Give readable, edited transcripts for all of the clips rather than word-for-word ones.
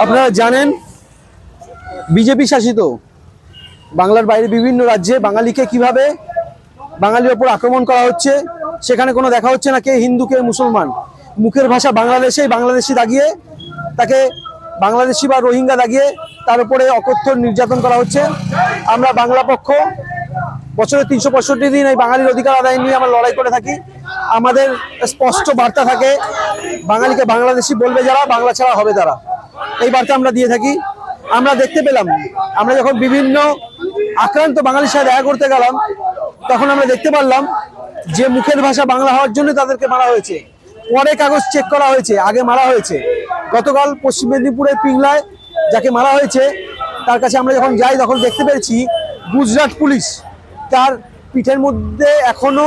আপনারা জানেন বিজেপি শাসিত বাংলার বাইরে বিভিন্ন রাজ্যে বাঙালিকে কিভাবে বাঙালির ওপর আক্রমণ করা হচ্ছে। সেখানে কোনো দেখা হচ্ছে না কে হিন্দু কে মুসলমান। মুখের ভাষা বাংলাদেশি দাগিয়ে তাকে বাংলাদেশি বা রোহিঙ্গা দাগিয়ে তার উপরে অকথ্য নির্যাতন করা হচ্ছে। আমরা বাংলা পক্ষ বছরে 365 দিন এই বাঙালির অধিকার আদায় নিয়ে আমরা লড়াই করে থাকি। আমাদের স্পষ্ট বার্তা থাকে, বাঙালিকে বাংলাদেশি বলবে যারা, বাংলা ছাড়া হবে তারা, এই বার্তা আমরা দিয়ে থাকি। আমরা দেখতে পেলাম, আমরা যখন বিভিন্ন আক্রান্ত বাঙালির সাথে দেখা করতে গেলাম তখন আমরা দেখতে পারলাম যে মুখের ভাষা বাংলা হওয়ার জন্য তাদেরকে মারা হয়েছে, পরে কাগজ চেক করা হয়েছে, আগে মারা হয়েছে। গতকাল পশ্চিম মেদিনীপুরের পিংলায় যাকে মারা হয়েছে তার কাছে আমরা যখন যাই তখন দেখতে পেয়েছি গুজরাট পুলিশ, তার পিঠের মধ্যে এখনো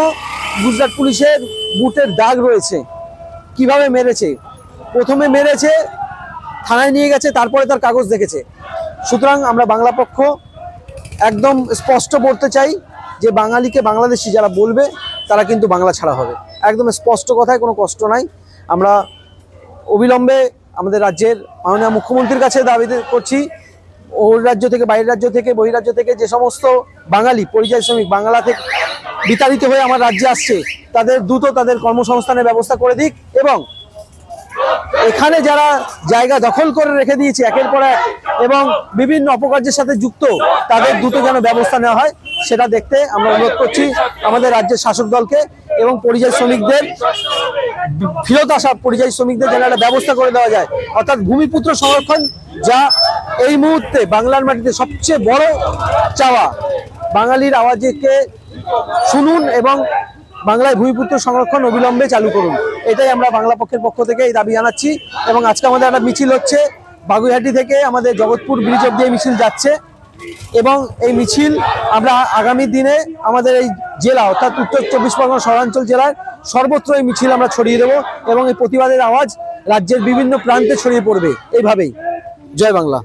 গুজরাট পুলিশের বুটের দাগ রয়েছে। কিভাবে মেরেছে, প্রথমে মেরেছে, থানায় নিয়ে গেছে, তারপরে তার কাগজ দেখেছে। সুতরাং আমরা বাংলা পক্ষ একদম স্পষ্ট বলতে চাই যে বাঙালিকে বাংলাদেশি যারা বলবে তারা কিন্তু বাংলা ছাড়া হবে, একদম স্পষ্ট কথায়, কোনো কষ্ট নাই। আমরা অবিলম্বে আমাদের রাজ্যের মাননীয় মুখ্যমন্ত্রীর কাছে দাবি করছি, ওর রাজ্য থেকে, বাইরের রাজ্য থেকে, বহিরাজ্য থেকে যে সমস্ত বাঙালি পরিযায়ী শ্রমিক বাংলা থেকে বিতাড়িত হয়ে আমার রাজ্যে আসছে তাদের দ্রুত তাদের কর্মসংস্থানের ব্যবস্থা করে দিক, এবং এখানে যারা জায়গা দখল করে রেখে দিয়েছে একের পর এক এবং বিভিন্ন অপকার্যের সাথে যুক্ত তাদের দ্রুত যেন ব্যবস্থা নেওয়া হয় সেটা দেখতে আমরা অনুরোধ করছি আমাদের রাজ্যের শাসক দলকে। এবং পরিযায়ী শ্রমিকদের ফেরত আসা পরিযায়ী শ্রমিকদের যেন একটা ব্যবস্থা করে দেওয়া যায়, অর্থাৎ ভূমিপুত্র সংরক্ষণ, যা এই মুহূর্তে বাংলার মাটিতে সবচেয়ে বড় চাওয়া। বাঙালির আওয়াজকে শুনুন এবং বাংলায় ভূমিপুত্র সংরক্ষণ অবিলম্বে চালু করুন, এটাই আমরা বাংলা পক্ষের পক্ষ থেকে এই দাবি জানাচ্ছি। এবং আজকে আমাদের একটা মিছিল হচ্ছে বাগুইহাটি থেকে, আমাদের জগৎপুর ব্রিজ অব্দি এই মিছিল যাচ্ছে এবং এই মিছিল আমরা আগামী দিনে আমাদের এই জেলা অর্থাৎ উত্তর 24 পরগনা শহরাঞ্চল জেলার সর্বত্র এই মিছিল আমরা ছড়িয়ে দেবো এবং এই প্রতিবাদের আওয়াজ রাজ্যের বিভিন্ন প্রান্তে ছড়িয়ে পড়বে। এইভাবেই জয় বাংলা।